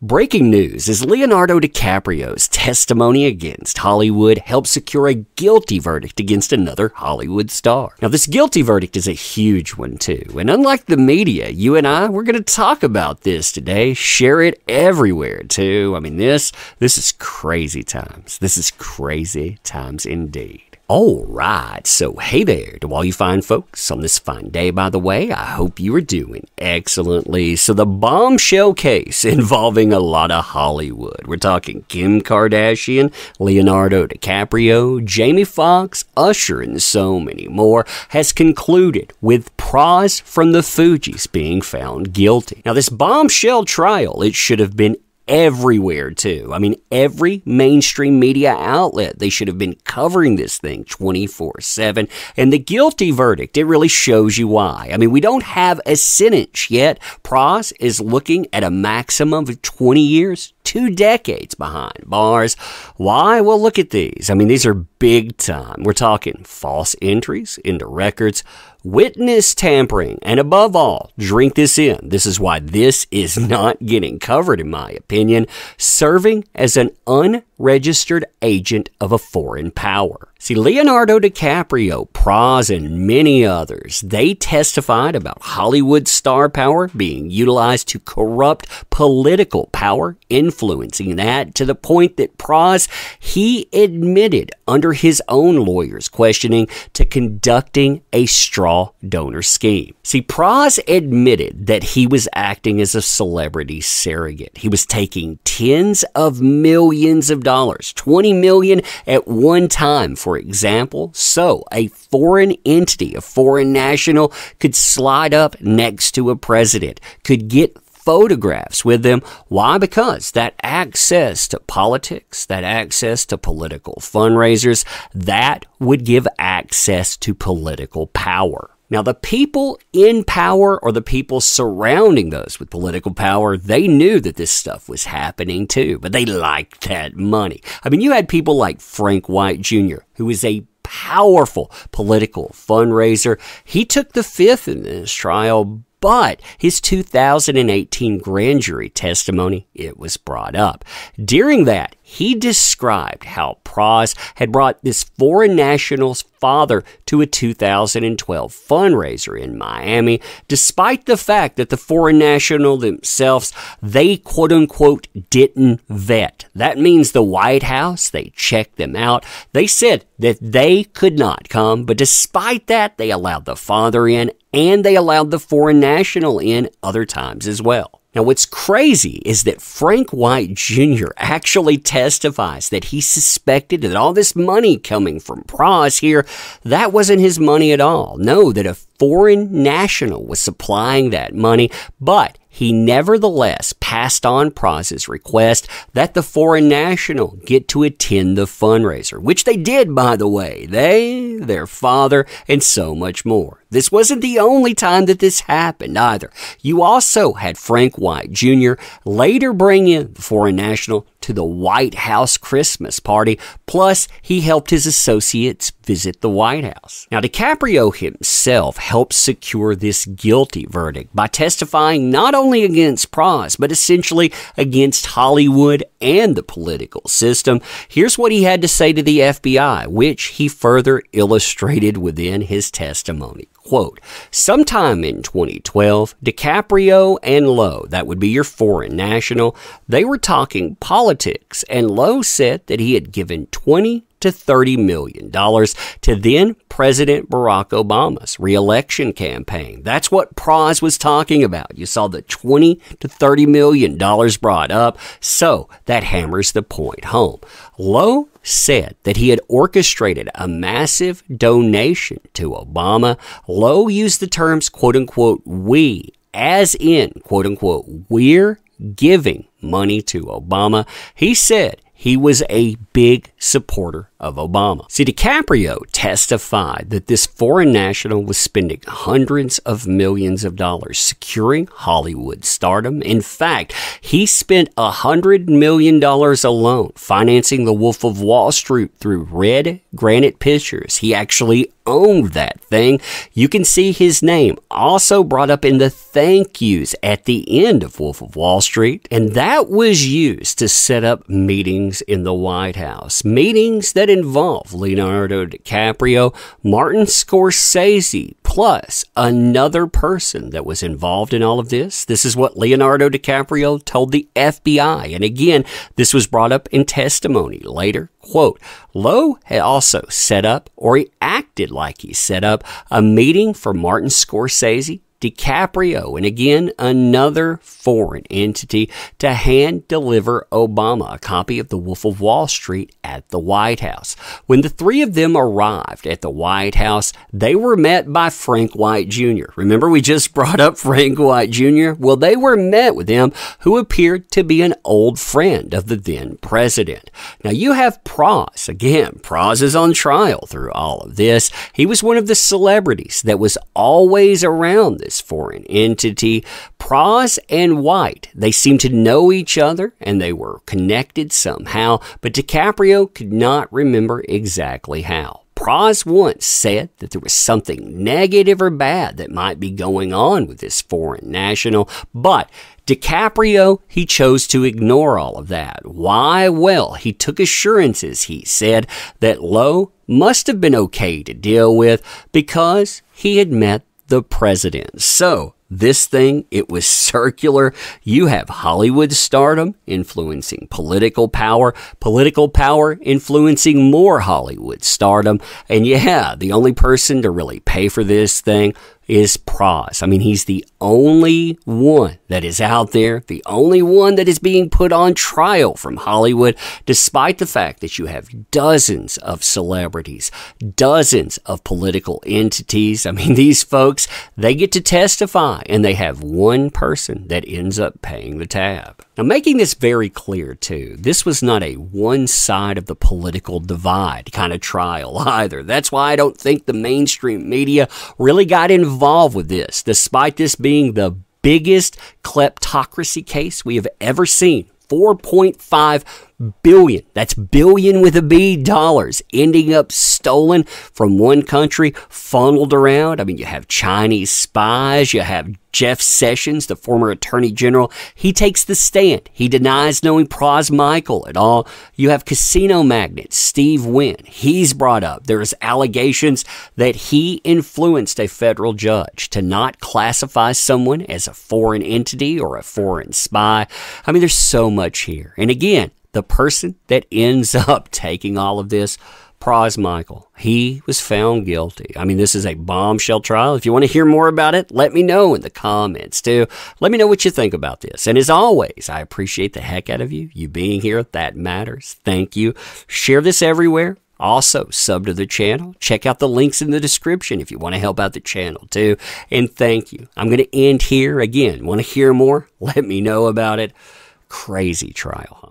Breaking news as Leonardo DiCaprio's testimony against Hollywood helped secure a guilty verdict against another Hollywood star. Now, this guilty verdict is a huge one, too. And unlike the media, you and I, we're going to talk about this today, share it everywhere, too. I mean, this is crazy times. This is crazy times indeed. Alright, so hey there to all you fine folks on this fine day, by the way. I hope you are doing excellently. So the bombshell case involving a lot of Hollywood. We're talking Kim Kardashian, Leonardo DiCaprio, Jamie Foxx, Usher, and so many more has concluded with Pras from the Fugees being found guilty. Now this bombshell trial, it should have been everywhere too. I mean, every mainstream media outlet, they should have been covering this thing 24/7. And the guilty verdict, it really shows you why. I mean, we don't have a sentence yet. Pras is looking at a maximum of 20 years, 2 decades behind bars. Why? Well, look at these. I mean, these are big time. We're talking false entries into records, witness tampering, and above all, drink this in. This is why this is not getting covered, in my opinion, serving as an unregistered agent of a foreign power. See, Leonardo DiCaprio, Pras, and many others, they testified about Hollywood star power being utilized to corrupt political power, influencing that to the point that Pras, he admitted under his own lawyer's questioning to conducting a straw donor scheme. See, Pras admitted that he was acting as a celebrity surrogate. He was taking tens of millions of dollars, 20 million at one time, for example, so a foreign entity, a foreign national, could slide up next to a president, could get photographs with them. Why? Because that access to politics, that access to political fundraisers, that would give access to political power. Now, the people in power or the people surrounding those with political power, they knew that this stuff was happening too, but they liked that money. I mean, you had people like Frank White Jr., who is a powerful political fundraiser. He took the fifth in this trial, but his 2018 grand jury testimony, it was brought up. During that, he described how Pras had brought this foreign national's father to a 2012 fundraiser in Miami, despite the fact that the foreign national themselves, they quote-unquote didn't vet. That means the White House, they checked them out. They said that they could not come, but despite that, they allowed the father in and they allowed the foreign national in other times as well. Now, what's crazy is that Frank White Jr. actually testifies that he suspected that all this money coming from Pras here, that wasn't his money at all. No, that a foreign national was supplying that money, but he nevertheless passed on Pras's request that the foreign national get to attend the fundraiser, which they did, by the way. They, their father, and so much more. This wasn't the only time that this happened either. You also had Frank White Jr. later bring in the foreign national to the White House Christmas party, plus he helped his associates visit the White House. Now, DiCaprio himself helped secure this guilty verdict by testifying not only against Pras, but essentially against Hollywood and the political system. Here's what he had to say to the FBI, which he further illustrated within his testimony. Quote, sometime in 2012, DiCaprio and Lowe, that would be your foreign national, they were talking politics, and Lowe said that he had given $20 to $30 million to then President Barack Obama's re-election campaign. That's what Pras was talking about. You saw the $20 to $30 million brought up, so that hammers the point home. Lowe said that he had orchestrated a massive donation to Obama. Lowe used the terms, quote-unquote, we, as in, quote-unquote, we're giving money to Obama. He said he was a big supporter of Obama. See, DiCaprio testified that this foreign national was spending hundreds of millions of dollars securing Hollywood stardom. In fact, he spent $100 million alone financing the Wolf of Wall Street through Granite Pictures. He actually owned that thing. You can see his name also brought up in the thank yous at the end of Wolf of Wall Street, and that was used to set up meetings in the White House. Meetings that involve Leonardo DiCaprio, Martin Scorsese, plus another person that was involved in all of this. This is what Leonardo DiCaprio told the FBI, and again, this was brought up in testimony later. Quote, Lowe had also set up, or he acted like he set up, a meeting for Martin Scorsese, DiCaprio, and again, another foreign entity to hand deliver Obama a copy of The Wolf of Wall Street at the White House. When the three of them arrived at the White House, they were met by Frank White Jr. Remember, we just brought up Frank White Jr.? Well, they were met with him, who appeared to be an old friend of the then president. Now, you have Pras. Again, Pras is on trial through all of this. He was one of the celebrities that was always around this foreign entity. Pras and White, they seemed to know each other and they were connected somehow, but DiCaprio could not remember exactly how. Pras once said that there was something negative or bad that might be going on with this foreign national, but DiCaprio, he chose to ignore all of that. Why? Well, he took assurances, he said, that Lowe must have been okay to deal with because he had met the president. So, this thing, it was circular. You have Hollywood stardom influencing political power influencing more Hollywood stardom. And yeah, the only person to really pay for this thing is Pras. I mean, he's the only one that is out there, the only one that is being put on trial from Hollywood, despite the fact that you have dozens of celebrities, dozens of political entities. I mean, these folks, they get to testify, and they have one person that ends up paying the tab. Now, making this very clear, too, this was not a one side of the political divide kind of trial either. That's why I don't think the mainstream media really got involved with this, despite this being the biggest kleptocracy case we have ever seen. 4.5 billion, that's billion with a B, dollars, ending up stolen from one country, funneled around. I mean, you have Chinese spies, you have Jeff Sessions, the former attorney general. He takes the stand. He denies knowing Pras Michael at all. You have casino magnate Steve Wynn. He's brought up. There's allegations that he influenced a federal judge to not classify someone as a foreign entity or a foreign spy. I mean, there's so much here. And again, the person that ends up taking all of this, Pras Michael, he was found guilty. I mean, this is a bombshell trial. If you want to hear more about it, let me know in the comments, too. Let me know what you think about this. And as always, I appreciate the heck out of you. You being here, that matters. Thank you. Share this everywhere. Also, sub to the channel. Check out the links in the description if you want to help out the channel, too. And thank you. I'm going to end here. Again, want to hear more? Let me know about it. Crazy trial.